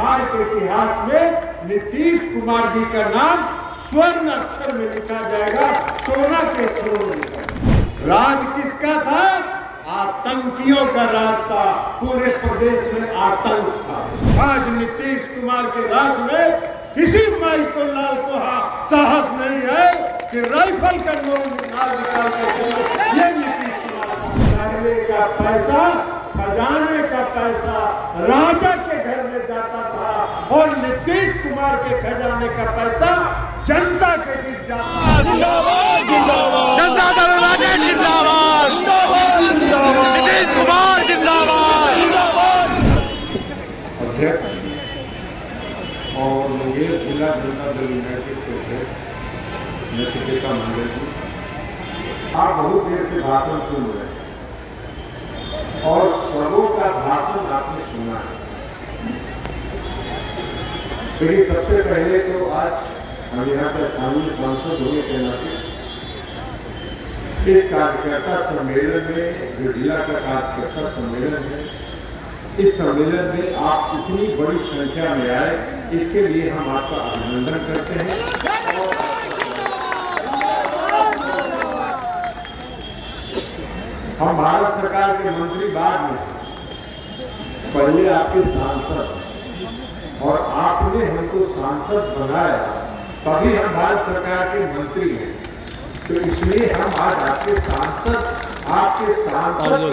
बिहार के इतिहास में नीतीश कुमार जी का नाम स्वर्ण अक्षर में लिखा जाएगा, सोना के अक्षरों में लिखा जाएगा। राज किसका था? आतंकियों का राज था, पूरे प्रदेश में आतंक था। आज नीतीश कुमार के राज में किसी माई को लाल को साहस नहीं है कि राइफल का नोट निकाल कर ये नीतीश कुमार का पैसा, खजाने का पैसा राजा के घर में जाता था और नीतीश कुमार के खजाने का पैसा जनता के बीच जाता। जिंदाबाद जिंदाबाद जनता दल राजा जिंदाबाद, नीतीश कुमार जिंदाबाद। अध्यक्ष और मुंगेर जिला जनता दल यूनाइटेड के अध्यक्ष नचिकेता मंडल जी, आप बहुत देर से भाषण सुन रहे हैं और सबों का भाषण आपने सुना है। लेकिन सबसे पहले तो आज हम यहाँ के स्थानीय सांसद होने के नाते इस कार्यकर्ता सम्मेलन में, जो जिला का कार्यकर्ता सम्मेलन है, इस सम्मेलन में आप इतनी बड़ी संख्या में आए, इसके लिए हम आपका अभिनंदन करते हैं। हम भारत सरकार के मंत्री बाद में, पहले आपके सांसद, और आपने हमको सांसद बनाया, तभी हम भारत सरकार के मंत्री हैं। तो इसलिए हम आज आपके सांसद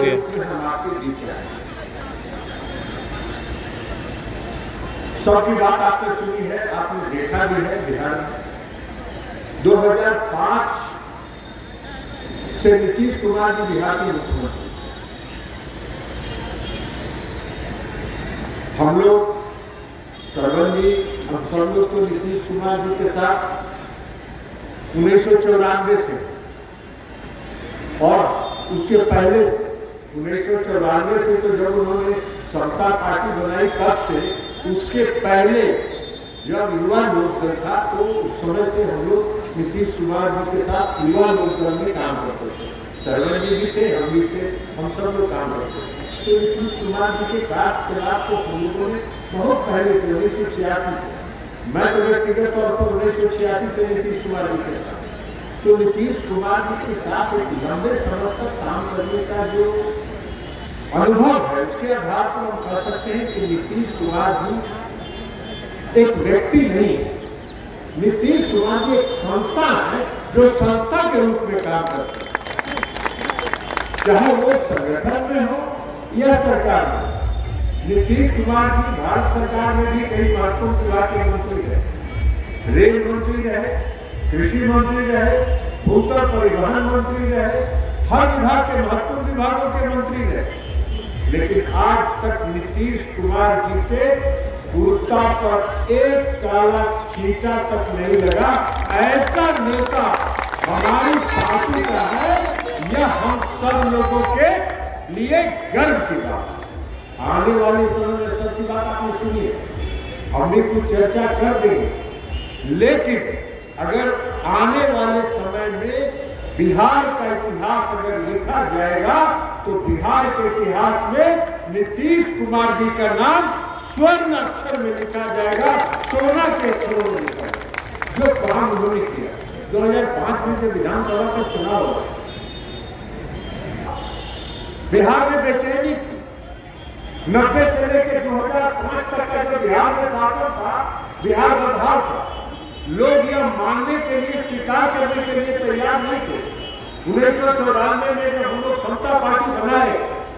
के रूप में हम आपके बीच आए। सबकी बात आपने सुनी है, आपने देखा भी है। बिहार में 2005 से नीतीश कुमार जी बिहार के मुख्यमंत्री। हम लोग सरवन जी, हम सब लोग तो नीतीश कुमार जी के साथ 1994 से और उसके पहले से, 1994 से तो जब उन्होंने समता पार्टी बनाई तब से, उसके पहले जब युवा लोकदल था तो उस समय से हम लोग नीतीश कुमार जी के साथ युवा लोकदल में काम करते थे। सरवन जी भी थे, हम भी थे, हम सब लोग काम करते थे। तो नीतीश कुमार जी के कार्यकलाप को हम लोगों ने बहुत पहले से, 1986 से, मैं तो व्यक्तिगत तौर पर 1986 से नीतीश कुमार जी के साथ, तो नीतीश कुमार जी के साथ एक लंबे समय तक काम करने का जो अनुभव है, उसके आधार पर हम कह सकते हैं कि नीतीश कुमार जी एक व्यक्ति नहीं, नीतीश कुमार जी एक संस्था है जो संस्था के रूप में काम करते हैं, चाहे वो संगठन में हो या सरकार में। नीतीश कुमार जी भारत सरकार में भी कई महत्वपूर्ण विभाग के मंत्री रहे, रेल मंत्री रहे, कृषि मंत्री रहे, भूतल परिवहन मंत्री रहे, हर विभाग के महत्वपूर्ण विभागों के मंत्री रहे। लेकिन आज तक नीतीश कुमार जी के कुर्ता पर एक काला चीटा तक नहीं लगा। ऐसा नेता हमारी पार्टी का है, यह हम सब लोगों के लिए गर्व की बात है। आने वाले समय में सबकी बात आपने सुनी है, हम भी कुछ चर्चा कर देंगे, लेकिन अगर आने वाले समय में बिहार का इतिहास अगर लिखा जाएगा तो बिहार के इतिहास में नीतीश कुमार जी का नाम स्वर्ण अक्षर में लिखा जाएगा, सोना के अक्षरों में लिखा जाएगा। जो काम उन्होंने किया 2005 में जब विधानसभा का चुनाव हुआ, बिहार में बेचैनी थी। 90 से लेकर 2005 तक का जो बिहार में शासन था, बिहार बदहाल था। लोग यह मानने के लिए, स्वीकार करने के लिए तैयार नहीं थे। 1994 में जब हम लोग समता पार्टी बनाए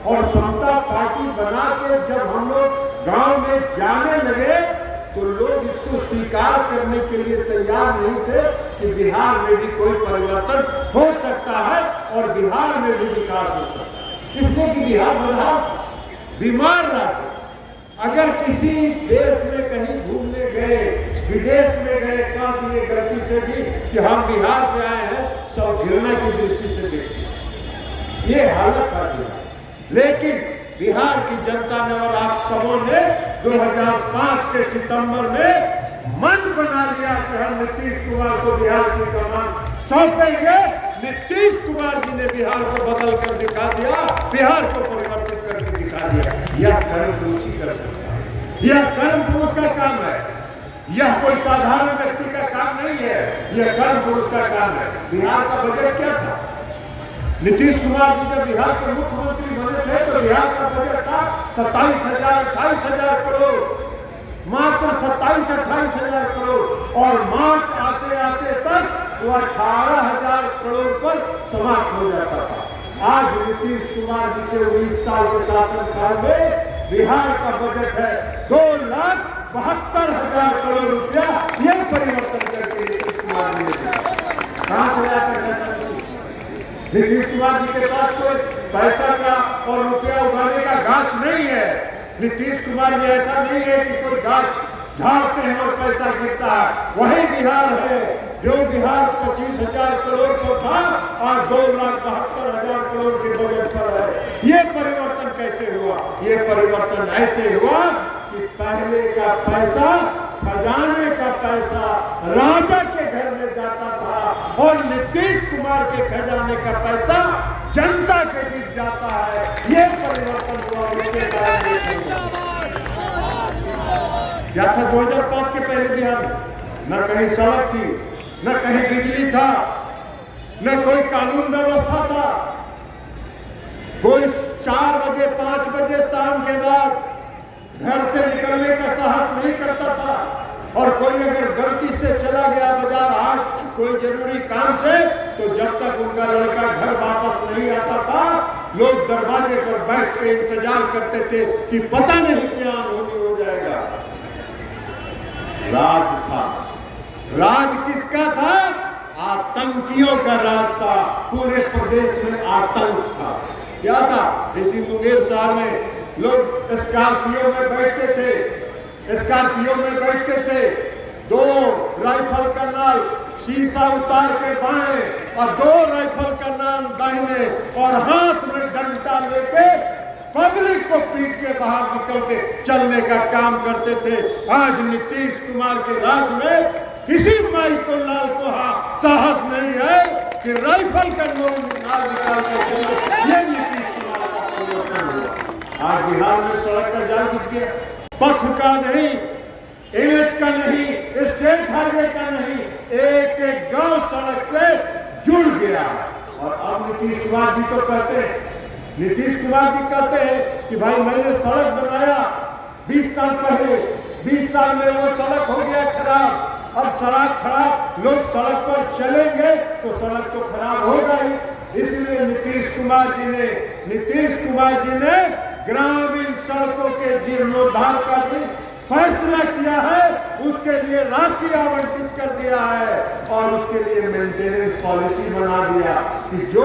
और समता पार्टी बना के जब हम लोग गांव में जाने लगे तो लोग इसको स्वीकार करने के लिए तैयार नहीं थे कि बिहार में भी कोई परिवर्तन हो सकता है और बिहार में भी विकास हो सकता है। इसलिए कि बिहार बदहाल, बीमार राज्य। अगर किसी देश में कहीं घूमने गए, विदेश में गए, कह दिए गलती से भी कि हम बिहार से आए हैं, सब घृणा की दृष्टि से देखते, ये हालत आ गया। लेकिन बिहार की जनता ने और आप सबों ने 2005 के सितंबर में मन बना लिया कि हम नीतीश कुमार को बिहार की कमान सौंपेंगे। नीतीश कुमार जी ने बिहार को बदल कर दिखा दिया, बिहार को परिवर्तित करके दिखा दिया। यह कर्म पुरुष ही कर सकता है, यह कर्म पुरुष का यह कोई साधारण व्यक्ति का काम नहीं है, यह कर्म पुरुष का काम है। बिहार का बजट क्या था? नीतीश कुमार जी जब बिहार के मुख्यमंत्री बने थे तो बिहार का बजट था 27,000-28,000 करोड़, मात्र 27-28,000 करोड़, और मार्च आते आते तक वो 18,000 करोड़ पर समाप्त हो जाता था। आज नीतीश कुमार जी के 19 साल के शासनकाल में बिहार का बजट है 2,72,000 करोड़ रुपया। ये परिवर्तन करके नीतीश कुमार जी ने कहां से आकर नीतीश कुमार जी के पास कोई पैसा का और रुपया उगाने का गाछ नहीं है। नीतीश कुमार जी ऐसा नहीं है कि कोई गाछ झाड़ते हैं और पैसा गिरता है। वही बिहार है जो बिहार 25,000 करोड़ पर था और 2,72,000 करोड़ के बजट पर है। ये परिवर्तन कैसे हुआ? ये परिवर्तन ऐसे हुआ कि पहले का पैसा, खजाने का पैसा राजा के घर में जाता था और नीतीश कुमार के खजाने का पैसा जनता के बीच जाता है। ये परिवर्तन हुआ। क्या था 2005 के पहले बिहार में? न कहीं सड़क थी, न कहीं बिजली था, न कोई कानून व्यवस्था था। कोई 4 बजे 5 बजे शाम के बाद घर से निकलने का साहस नहीं करता था, और कोई अगर गलती से चला गया बाजार हाट कोई जरूरी काम से, तो जब तक उनका लड़का घर वापस नहीं आता था, लोग दरवाजे पर बैठ के इंतजार करते थे कि पता नहीं क्या होनी हो जाएगा। राज था। राज किसका था? आतंकियों का राज था। पूरे प्रदेश में आतंक था। क्या था? इसी मुंगेर शहर में लोग स्कॉर्पियो में बैठते थे, स्कॉर्पियो में बैठते थे, 2 राइफल कर्नल शीशा उतार के बाएं और 2 राइफल कर्नल दाहिने, और हाथ में डंडा लेके पब्लिक को पीट के बाहर निकल के चलने का काम करते थे। आज नीतीश कुमार के राज में किसी माई को लाल को साहस नहीं है कि राइफल का नोट निकाल के ये नीतीश कुमार का परिवर्तन हुआ। आज बिहार में सड़क का जाल बिछ गया, पथ का नहीं, NH का नहीं, स्टेट हाईवे का नहीं, एक एक गांव सड़क से जुड़ गया। और अब नीतीश कुमार जी तो कहते हैं, नीतीश कुमार जी कहते हैं कि भाई मैंने सड़क बनाया 20 साल पहले, 20 साल में वो सड़क हो गया खराब। अब सड़क खराब, लोग सड़क पर चलेंगे तो सड़क तो खराब होगा ही। इसलिए नीतीश कुमार जी ने ग्रामीण सड़कों के जीर्णोद्धार का भी फैसला किया है। उसके लिए राशि आवंटित कर दिया है और उसके लिए मेंटेनेंस पॉलिसी बना दिया कि जो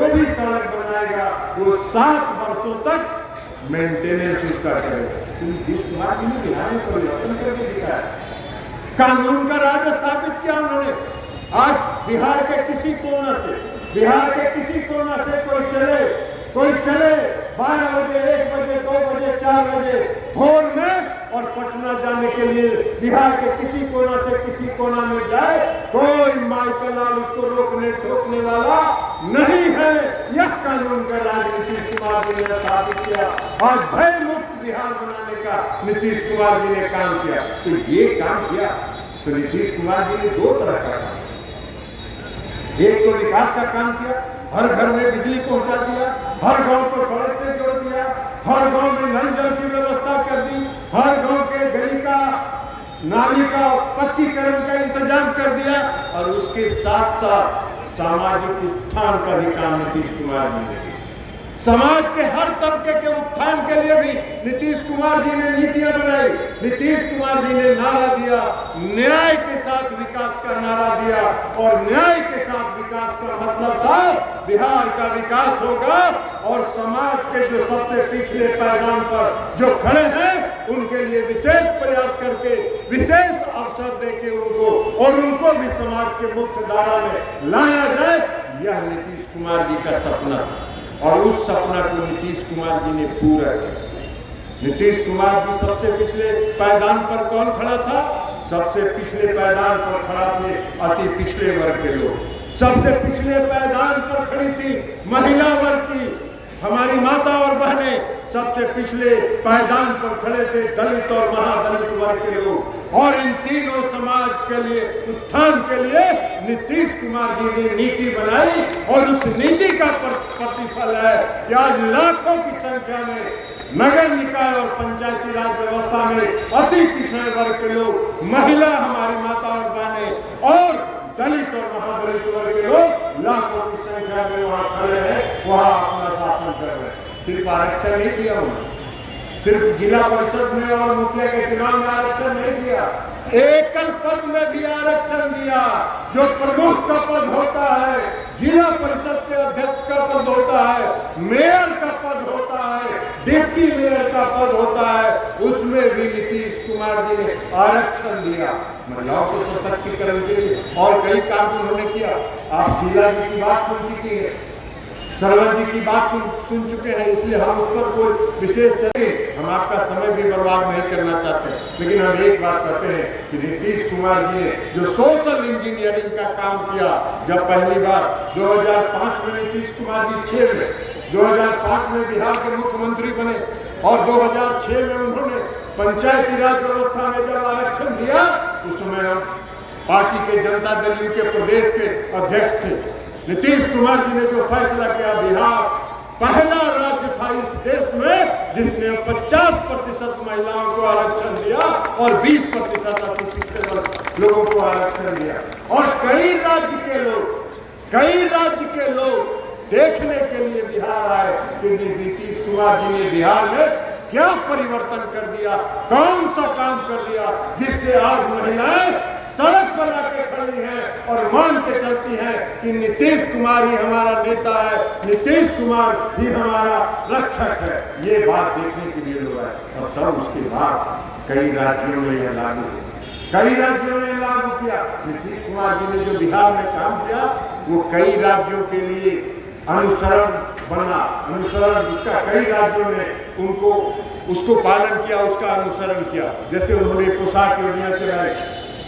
भी सड़क बनाएगा वो 7 वर्षों तक मेंटेनेंस उसका करेगा। नीतीश कुमार जी ने बिहार में परिवर्तन करके दिखाया, कानून का राज स्थापित किया उन्होंने। आज बिहार के किसी कोना से कोई चले 12 बजे, 1 बजे, 2 बजे, 4 बजे भोर में और पटना जाने के लिए बिहार के किसी कोना से किसी कोना में जाए, कोई माइकल लाल उसको रोकने टोकने वाला नहीं है। यह कानून का राज नीतीश कुमार जी ने स्थापित किया और भय मुक्त बिहार बनाने का नीतीश कुमार जी ने काम किया। तो ये काम किया तो नीतीश कुमार जी ने 2 तरह का काम, एक तो विकास का काम किया, हर घर में बिजली पहुंचा दिया, हर गांव को सड़क से जोड़ दिया, हर गांव में नल जल की व्यवस्था कर दी, हर गांव के गली का नाली का पक्कीकरण का इंतजाम कर दिया, और उसके साथ साथ सामाजिक उत्थान का भी काम नीतीश कुमार जी ने किया। समाज के हर तबके के उत्थान के लिए भी नीतीश कुमार जी ने नीतियां बनाई। नीतीश कुमार जी ने नारा दिया, न्याय के साथ विकास का नारा दिया, और न्याय के साथ विकास का मतलब था बिहार का विकास होगा और समाज के जो सबसे पिछले पायदान पर जो खड़े हैं उनके लिए विशेष प्रयास करके विशेष अवसर देके उनको भी समाज के मुख्य धारा में लाया जाए। यह नीतीश कुमार जी का सपना था और उस सपना को नीतीश कुमार जी ने पूरा किया। नीतीश कुमार जी सबसे पिछले पायदान पर कौन खड़ा था? सबसे पिछले पायदान पर खड़ा थे अति पिछले वर्ग के लोग। सबसे पिछले पायदान पर खड़ी थी महिला वर्ग की हमारी माता और बहनें। सबसे पिछले पायदान पर खड़े थे दलित और महादलित वर्ग वर्ग के लोग, और इन तीनों समाज के लिए उत्थान के लिए नीतीश कुमार जी ने नीति बनाई, और उस नीति का प्रतिफल है कि आज लाखों की संख्या में नगर निकाय और पंचायती राज व्यवस्था में अति पिछड़े वर्ग के लोग, महिला, हमारी माता और बहनें, और दलित और महादलित वर्ग के लोग लाखों की संख्या में वहां खड़े हैं, वहां अपना शासन कर रहे हैं। सिर्फ आरक्षण नहीं दिया उन्होंने, सिर्फ जिला परिषद में और मुखिया के चुनाव में आरक्षण नहीं दिया, एकल पद में भी आरक्षण दिया। जो प्रमुख का पद होता है, जिला परिषद के अध्यक्ष का पद होता है, मेयर का पद होता है, डिप्टी मेयर का पद होता है, उसमें भी नीतीश कुमार जी ने आरक्षण दिया महिलाओं के सशक्तिकरण के लिए, और कई काम उन्होंने किया। आप शीला जी की बात सुन चुकी है, सरवन जी की बात सुन चुके हैं, इसलिए हम उस पर कोई विशेष हम आपका समय भी बर्बाद नहीं करना चाहते, लेकिन हम एक बात कहते हैं कि नीतीश कुमार जी ने जो सोशल इंजीनियरिंग का काम किया, जब पहली बार 2005 में नीतीश कुमार जी 6 में 2005 में बिहार के मुख्यमंत्री बने, और 2006 में उन्होंने पंचायती राज व्यवस्था में जब आरक्षण दिया, उस समय हम पार्टी के जनता दल यू के प्रदेश के अध्यक्ष थे। नीतीश कुमार जी ने जो फैसला किया, बिहार पहला राज्य था इस देश में जिसने 50% महिलाओं को आरक्षण दिया और 20% अति पिछड़े वर्ग लोगों को आरक्षण दिया। और कई राज्य के लोग देखने के लिए बिहार आए कि नीतीश कुमार जी ने बिहार में क्या परिवर्तन कर दिया, कौन सा काम कर दिया, जिससे आज महिलाएं सड़क पर आके खड़ी हैं और मान के चलती हैं कि नीतीश कुमार ही हमारा नेता है, नीतीश कुमार ही हमारा रक्षक है। ये बात देखने के लिए लोग आए, और तब उसके बाद कई राज्यों में यह लागू किया। नीतीश कुमार जी ने जो बिहार में काम किया, वो कई राज्यों के लिए अनुसरण बना, जिसका कई राज्यों ने उसको पालन किया, उसका अनुसरण किया। जैसे उन्होंने पोशाक योजना चलाई,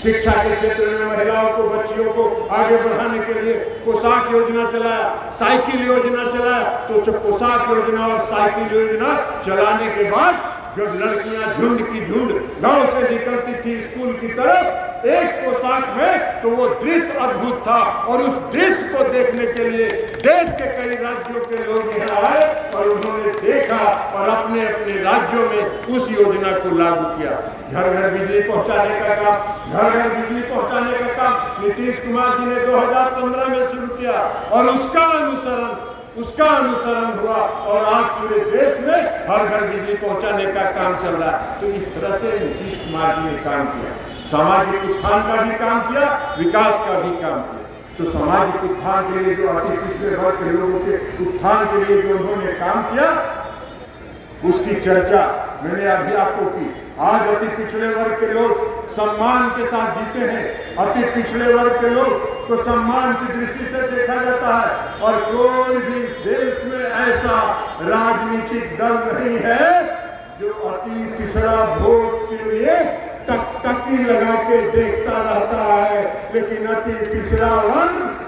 शिक्षा के क्षेत्र में महिलाओं को, बच्चियों को आगे बढ़ाने के लिए पोशाक योजना चलाया, साइकिल योजना चलाया। तो जब पोशाक योजना और साइकिल योजना चलाने के बाद जब लड़कियां झुंड की झुंड गांव से निकलती थी स्कूल की तरफ एक पोशाक में, तो वो दृश्य अद्भुत था, और उस दृश्य को देखने के लिए देश के कई राज्यों के लोग यहाँ आए और उन्होंने देखा और अपने अपने राज्यों में उस योजना को लागू किया। घर घर बिजली पहुंचाने का काम नीतीश कुमार जी ने 2015 में शुरू किया, और उसका अनुसरण हुआ, और आज पूरे देश में हर घर बिजली पहुंचाने का काम चल रहा है। तो इस तरह से नीतीश कुमार जी ने काम किया, सामाजिक उत्थान का भी काम किया, विकास का भी काम किया। तो सामाजिक उत्थान के लिए जो अति पिछड़े वर्ग के लोगों के उत्थान के लिए जो उन्होंने काम किया, उसकी चर्चा मैंने अभी आपको की। आज अति पिछड़े वर्ग के लोग सम्मान के साथ जीते हैं, अति पिछड़े वर्ग के लोग को सम्मान की दृष्टि से देखा जाता है, और कोई भी देश में ऐसा राजनीतिक दल नहीं है जो अति पिछड़ा वोट के लिए टकटकी लगा के देखता रहता है। लेकिन अति पिछड़ा वर्ग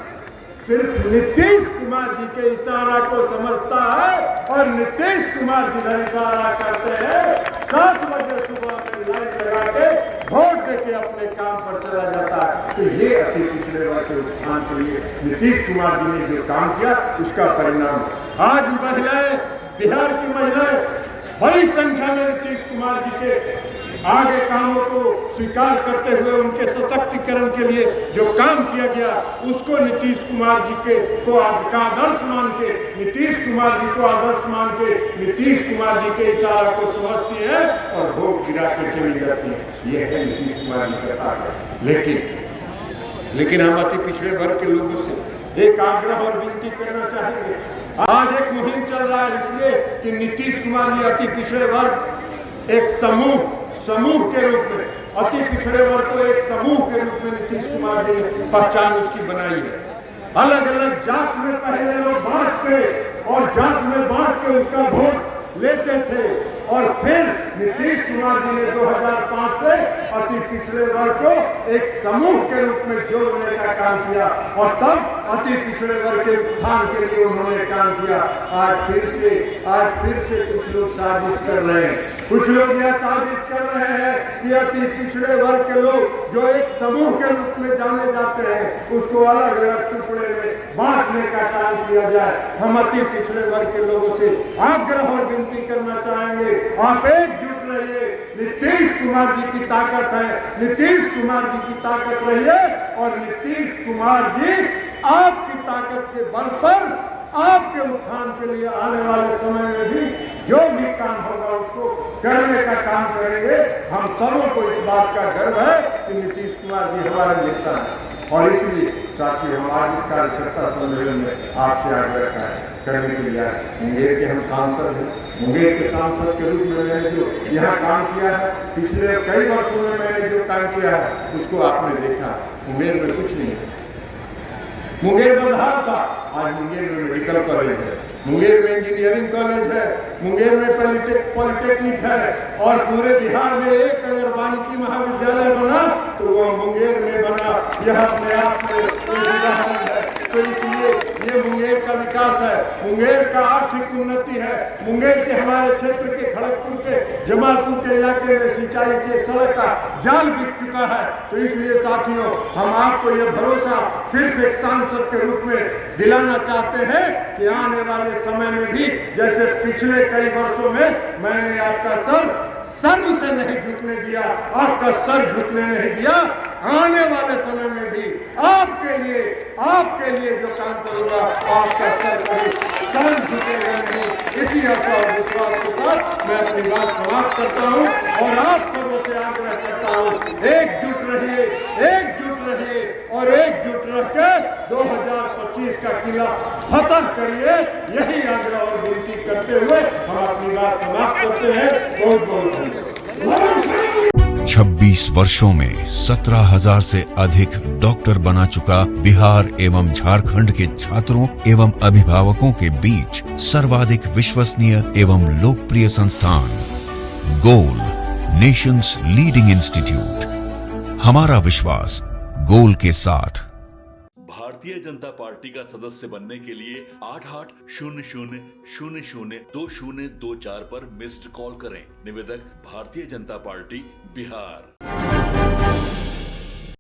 सिर्फ नीतीश कुमार जी के इशारा को समझता है, और नीतीश कुमार जी का इशारा करते हैं, 7 बजे सुबह में लाइन लगा के वोट देके अपने काम पर चला जाता है। तो ये अति पिछड़े वर्ग के उत्थान के लिए नीतीश कुमार जी ने जो काम किया, उसका परिणाम आज महिलाएं, बिहार की महिलाएं बड़ी संख्या में नीतीश कुमार जी के आगे कामों को स्वीकार करते हुए उनके सशक्तिकरण के लिए जो काम किया गया, उसको नीतीश कुमार जी को आदर्श मान के, नीतीश कुमार जी को आदर्श मान के, नीतीश कुमार जी के इशारा को समझती है और वोट गिरा के चली जाती है। ये है नीतीश कुमार जी का ताकत। लेकिन हम अति पिछड़े वर्ग के लोगों से एक आग्रह और विनती करना चाहेंगे। आज एक मुहिम चल रहा है, इसलिए कि नीतीश कुमार जी अति पिछड़े वर्ग एक समूह के रूप में, अति पिछड़े वर्ग को एक समूह के रूप में नीतीश कुमार जी ने पहचान उसकी बनाई है। अलग अलग जात में पहले लोग बांट के और जात में बांट के उसका वोट लेते थे, और फिर नीतीश कुमार जी ने 2005 से अति पिछड़े वर्ग को एक समूह के रूप में जोड़ने का काम किया, और तब अति पिछड़े वर्ग के उत्थान के लिए उन्होंने काम किया। आज फिर से कुछ लोग साजिश कर रहे हैं कुछ लोग यह साजिश कर रहे हैं कि अति पिछड़े वर्ग के लोग जो एक समूह के रूप में जाने जाते हैं उसको अलग अलग टुकड़े में बांटने का काम किया जाए। हम अति पिछड़े वर्ग के लोगों से आग्रह और विनती करना चाहेंगे, आप एकजुट रहिए। नीतीश कुमार जी की ताकत है, नीतीश कुमार जी की ताकत रहिए और नीतीश कुमार जी आपकी ताकत के बल पर आपके उत्थान के लिए आने वाले समय में भी जो भी काम होगा उसको करने का काम करेंगे। हम सबों को इस बात का गर्व है कि नीतीश कुमार जी हमारे नेता हैं और इसलिए साथियों हम आज इस कार्यकर्ता सम्मेलन में आपसे आग्रह करने के लिए आए। मुंगेर के हम सांसद हैं, मुंगेर के सांसद के रूप में मैंने जो यहाँ काम किया है, पिछले कई वर्षों में मैंने जो काम किया है उसको आपने देखा। मुंगेर में कुछ नहीं है, मुंगेर में बंधार था, आज मुंगेर में मेडिकल कॉलेज है, मुंगेर में इंजीनियरिंग कॉलेज है, मुंगेर में पॉलिटेक्निक है और पूरे बिहार में एक अगर वानिकी महाविद्यालय बना तो वो मुंगेर में बना। यह अपने आप में उदाहरण है। तो इसलिए ये मुंगेर का विकास है, मुंगेर का आर्थिक उन्नति है। मुंगेर के हमारे क्षेत्र के खड़गपुर के जमालपुर के इलाके में सिंचाई के सड़क का जाल बिक चुका है। तो इसलिए साथियों हम आपको ये भरोसा सिर्फ एक सांसद के रूप में दिलाना चाहते हैं कि आने वाले समय में भी जैसे पिछले कई वर्षों में मैंने आपका सर से नहीं झुकने दिया, आपका सर झुकने नहीं दिया, आने वाले समय में भी आपके लिए जो काम करूंगा आपका सर झुकेगा नहीं। इसी आशा और विश्वास के साथ मैं अपनी बात समाप्त करता हूं और आप सबों से आग्रह करता हूं, एकजुट रहिए और एकजुट रहकर 2025 का किला फतह करिए। यही आग्रह और विनती करते हुए हम अपनी बात समाप्त करते हैं। बहुत बहुत धन्यवाद। 26 वर्षों में 17,000 से अधिक डॉक्टर बना चुका बिहार एवं झारखंड के छात्रों एवं अभिभावकों के बीच सर्वाधिक विश्वसनीय एवं लोकप्रिय संस्थान गोल, नेशंस लीडिंग इंस्टीट्यूट। हमारा विश्वास गोल के साथ। भारतीय जनता पार्टी का सदस्य बनने के लिए 8800002024 पर मिस्ड कॉल करें। निवेदक भारतीय जनता पार्टी बिहार।